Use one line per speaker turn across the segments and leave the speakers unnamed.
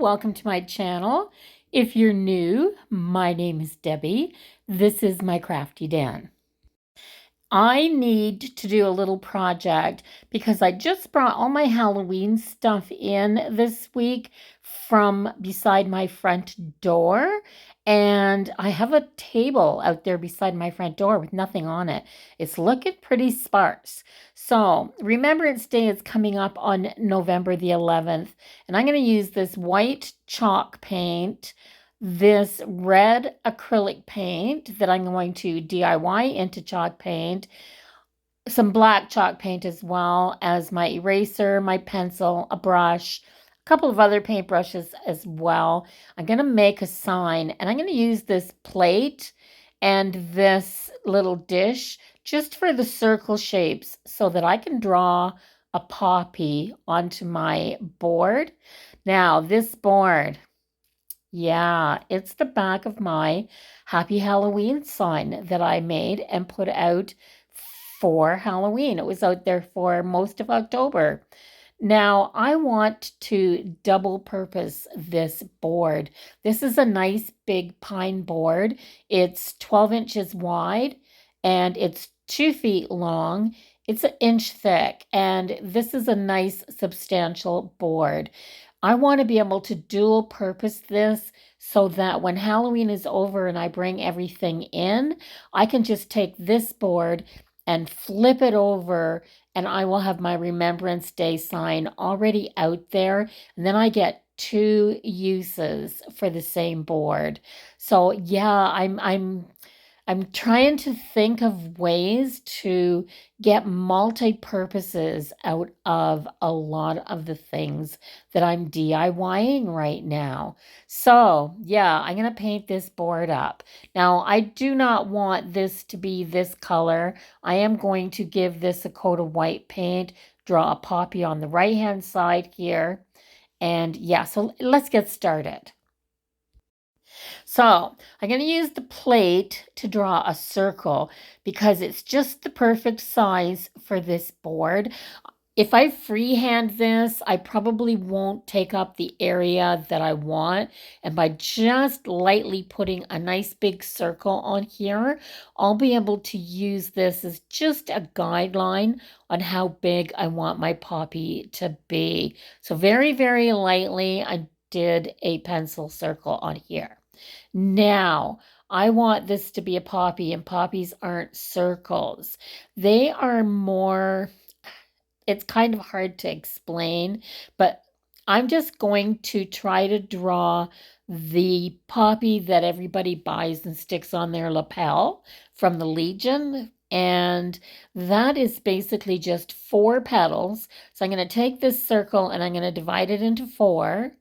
welcome to my channel. If you're new, my name is Debbie. This is my Crafty Den. I need to do a little project because I just brought all my Halloween stuff in this week from beside my front door. And I have a table out there beside my front door with nothing on it. It's looking pretty sparse. So Remembrance Day is coming up on November the 11th. And I'm going to use this white chalk paint, this red acrylic paint that I'm going to DIY into chalk paint, some black chalk paint as well as my eraser, my pencil, a brush, a couple of other paintbrushes as well. I'm going to make a sign and I'm going to use this plate and this little dish just for the circle shapes so that I can draw a poppy onto my board. Now, this board, yeah, it's the back of my Happy Halloween sign that I made and put out for Halloween. It was out there for most of October. Now, I want to double purpose this board. This is a nice big pine board. It's 12 inches wide and it's 2 feet long. It's an inch thick, and this is a nice substantial board. I want to be able to dual purpose this so that when Halloween is over and I bring everything in, I can just take this board and flip it over and I will have my Remembrance Day sign already out there. And then I get 2 uses for the same board. So yeah, I'm trying to think of ways to get multi-purposes out of a lot of the things that I'm DIYing right now. So yeah, I'm going to paint this board up. Now, I do not want this to be this color. I am going to give this a coat of white paint, draw a poppy on the right-hand side here. And yeah, so let's get started. So I'm going to use the plate to draw a circle because it's just the perfect size for this board. If I freehand this, I probably won't take up the area that I want. And by just lightly putting a nice big circle on here, I'll be able to use this as just a guideline on how big I want my poppy to be. So very, very lightly, I did a pencil circle on here. Now, I want this to be a poppy, and poppies aren't circles. They are more, it's kind of hard to explain, but I'm just going to try to draw the poppy that everybody buys and sticks on their lapel from the Legion. And that is basically just 4 petals. So I'm going to take this circle and I'm going to divide it into 4.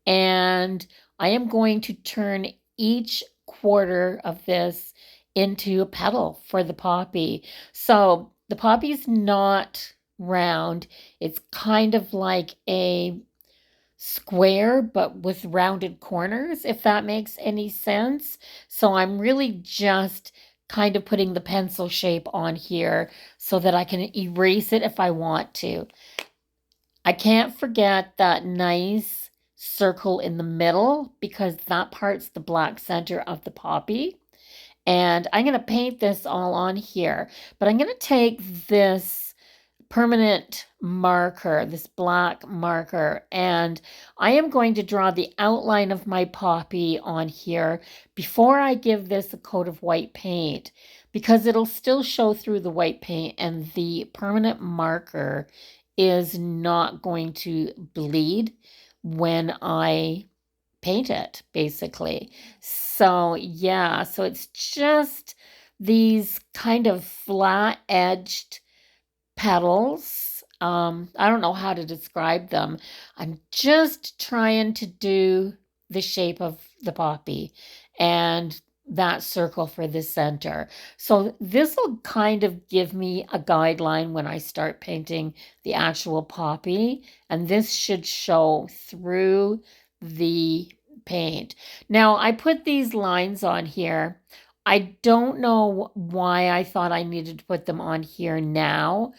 And I am going to turn each quarter of this into a petal for the poppy. So the poppy is not round. It's kind of like a square, but with rounded corners, if that makes any sense. So I'm really just kind of putting the pencil shape on here so that I can erase it if I want to. I can't forget that nice circle in the middle because that part's the black center of the poppy. And I'm going to paint this all on here, but I'm going to take this permanent marker, this black marker, and I am going to draw the outline of my poppy on here before I give this a coat of white paint, because it'll still show through the white paint and the permanent marker is not going to bleed when I paint it, basically. So yeah, so it's just these kind of flat-edged petals. I don't know how to describe them. I'm just trying to do the shape of the poppy and that circle for the center. So this will kind of give me a guideline when I start painting the actual poppy, and this should show through the paint. Now, I put these lines on here. I don't know why I thought I needed to put them on here now,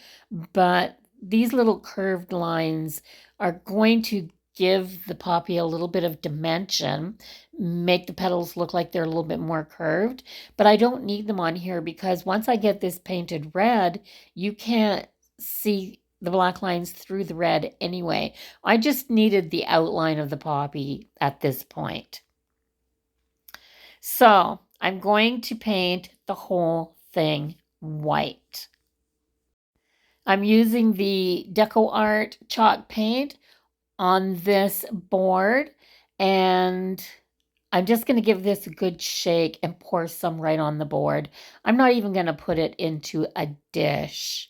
but these little curved lines are going to give the poppy a little bit of dimension, make the petals look like they're a little bit more curved, but I don't need them on here because once I get this painted red, you can't see the black lines through the red anyway. I just needed the outline of the poppy at this point. So I'm going to paint the whole thing white. I'm using the Decor chalk paint on this board, and I'm just going to give this a good shake and pour some right on the board. I'm not even going to put it into a dish.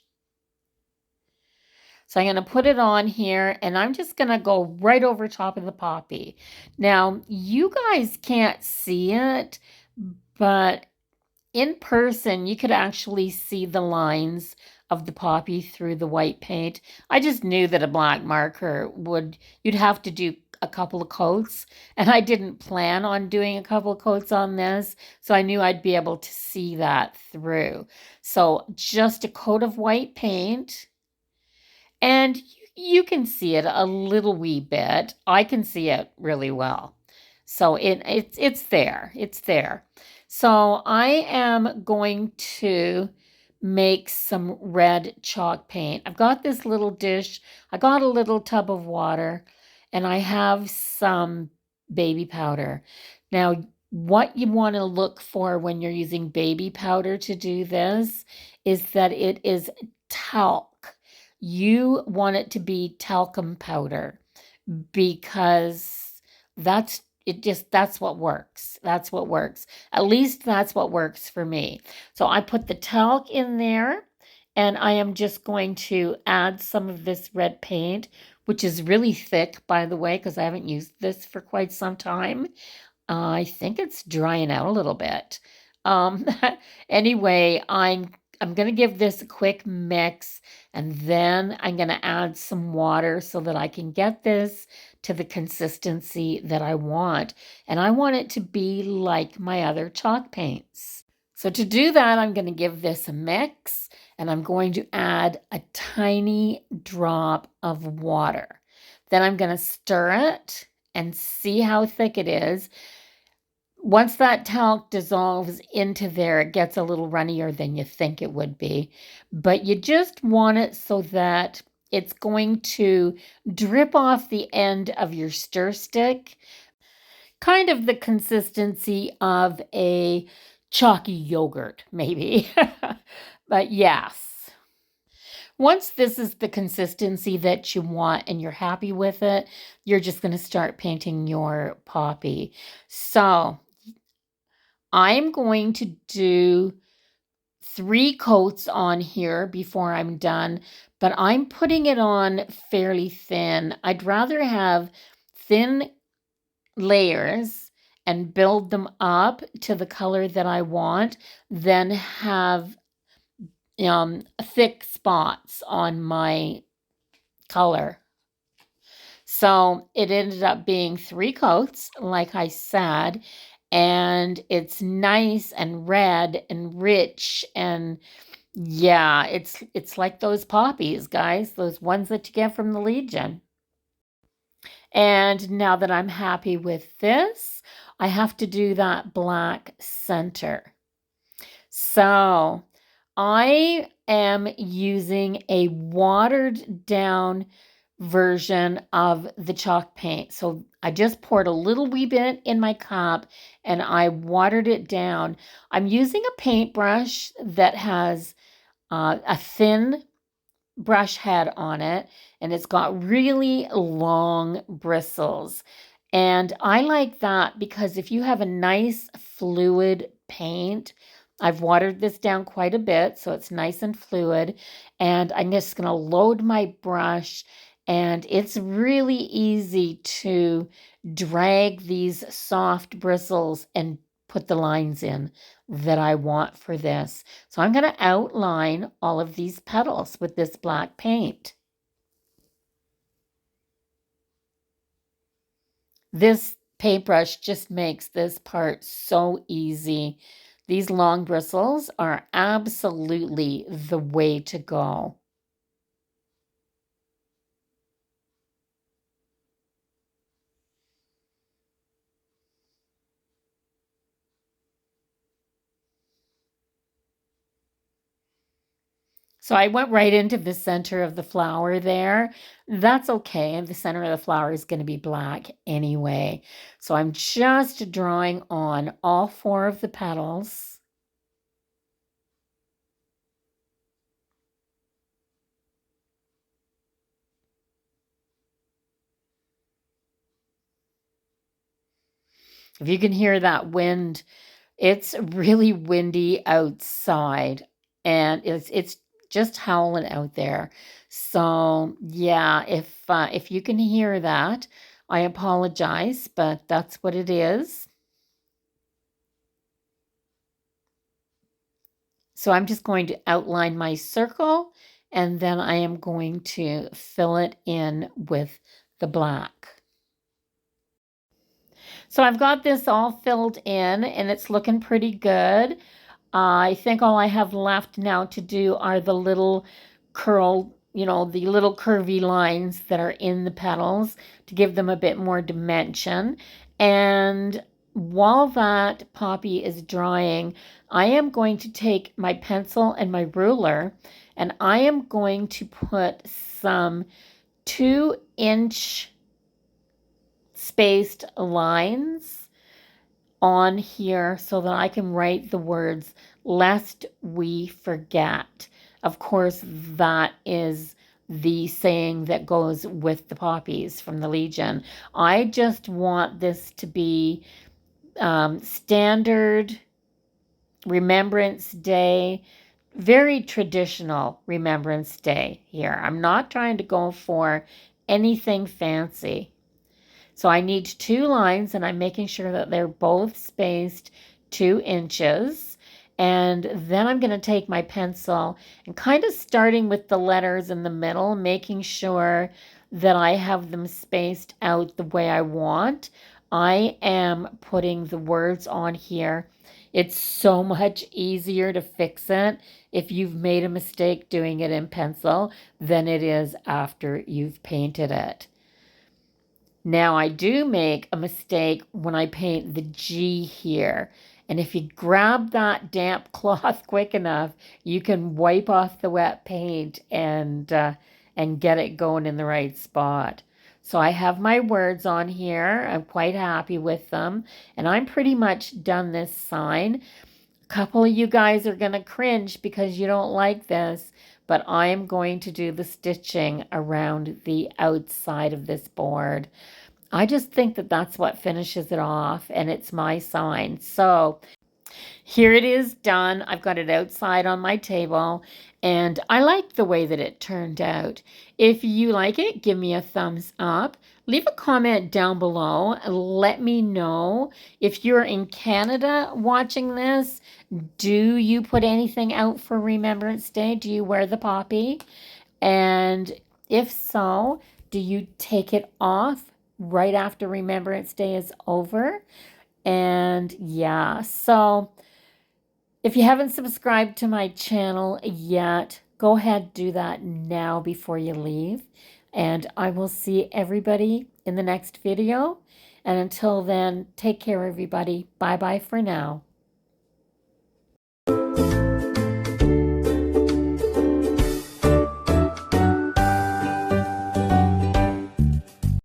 So I'm going to put it on here, and I'm just going to go right over top of the poppy. Now, you guys can't see it, but in person, you could actually see the lines of the poppy through the white paint. I just knew that a black marker you'd have to do a couple of coats, and I didn't plan on doing a couple of coats on this, so I knew I'd be able to see that through. So just a coat of white paint, and you can see it a little wee bit. I can see it really well. So it's there. It's there. So I am going to make some red chalk paint. I've got this little dish. I got a little tub of water, and I have some baby powder. Now, what you want to look for when you're using baby powder to do this is that it is talc. You want it to be talcum powder because that's what works. That's what works. At least that's what works for me. So I put the talc in there, and I am just going to add some of this red paint, which is really thick, by the way, because I haven't used this for quite some time. I think it's drying out a little bit. Um, anyway, I'm going to give this a quick mix, and then I'm going to add some water so that I can get this to the consistency that I want. And I want it to be like my other chalk paints. So to do that, I'm going to give this a mix, and I'm going to add a tiny drop of water. Then I'm going to stir it and see how thick it is. Once that talc dissolves into there, it gets a little runnier than you think it would be. But you just want it so that it's going to drip off the end of your stir stick, kind of the consistency of a chalky yogurt, maybe. But yes. Once this is the consistency that you want and you're happy with it, you're just going to start painting your poppy. So I'm going to do 3 coats on here before I'm done, but I'm putting it on fairly thin. I'd rather have thin layers and build them up to the color that I want than have thick spots on my color. So it ended up being 3 coats, like I said, and it's nice and red and rich, and yeah, it's like those poppies, guys, those ones that you get from the Legion. And now that I'm happy with this, I have to do that black center. So I am using a watered down version of the chalk paint. So I just poured a little wee bit in my cup and I watered it down. I'm using a paintbrush that has a thin brush head on it, and it's got really long bristles. And I like that because if you have a nice fluid paint, I've watered this down quite a bit, so it's nice and fluid. And I'm just going to load my brush, and it's really easy to drag these soft bristles and put the lines in that I want for this. So I'm going to outline all of these petals with this black paint. This paintbrush just makes this part so easy. These long bristles are absolutely the way to go. So I went right into the center of the flower there. That's okay. The center of the flower is going to be black anyway. So I'm just drawing on all four of the petals. If you can hear that wind, it's really windy outside and it's just howling out there. So, yeah, if you can hear that, I apologize, but that's what it is. So I'm just going to outline my circle and then I am going to fill it in with the black. So I've got this all filled in and it's looking pretty good. I think all I have left now to do are the little curl, the little curvy lines that are in the petals to give them a bit more dimension. And while that poppy is drying, I am going to take my pencil and my ruler and I am going to put some 2-inch spaced lines on here so that I can write the words lest we forget. Of course, that is the saying that goes with the poppies from the Legion. I just want this to be standard Remembrance Day, very traditional Remembrance Day here. I'm not trying to go for anything fancy. So I need 2 lines and I'm making sure that they're both spaced 2 inches. And then I'm going to take my pencil and kind of starting with the letters in the middle, making sure that I have them spaced out the way I want. I am putting the words on here. It's so much easier to fix it if you've made a mistake doing it in pencil than it is after you've painted it. Now I do make a mistake when I paint the G here. And if you grab that damp cloth quick enough, you can wipe off the wet paint and get it going in the right spot. So I have my words on here. I'm quite happy with them. And I'm pretty much done this sign. A couple of you guys are going to cringe because you don't like this, but I am going to do the stitching around the outside of this board. I just think that that's what finishes it off, and it's my sign. So here it is done. I've got it outside on my table, and I like the way that it turned out. If you like it, give me a thumbs up. Leave a comment down below. Let me know if you're in Canada watching this. Do you put anything out for Remembrance Day? Do you wear the poppy? And if so, do you take it off right after Remembrance Day is over? And yeah, so if you haven't subscribed to my channel yet, go ahead, do that now before you leave. And I will see everybody in the next video. And until then, take care, everybody. Bye-bye for now.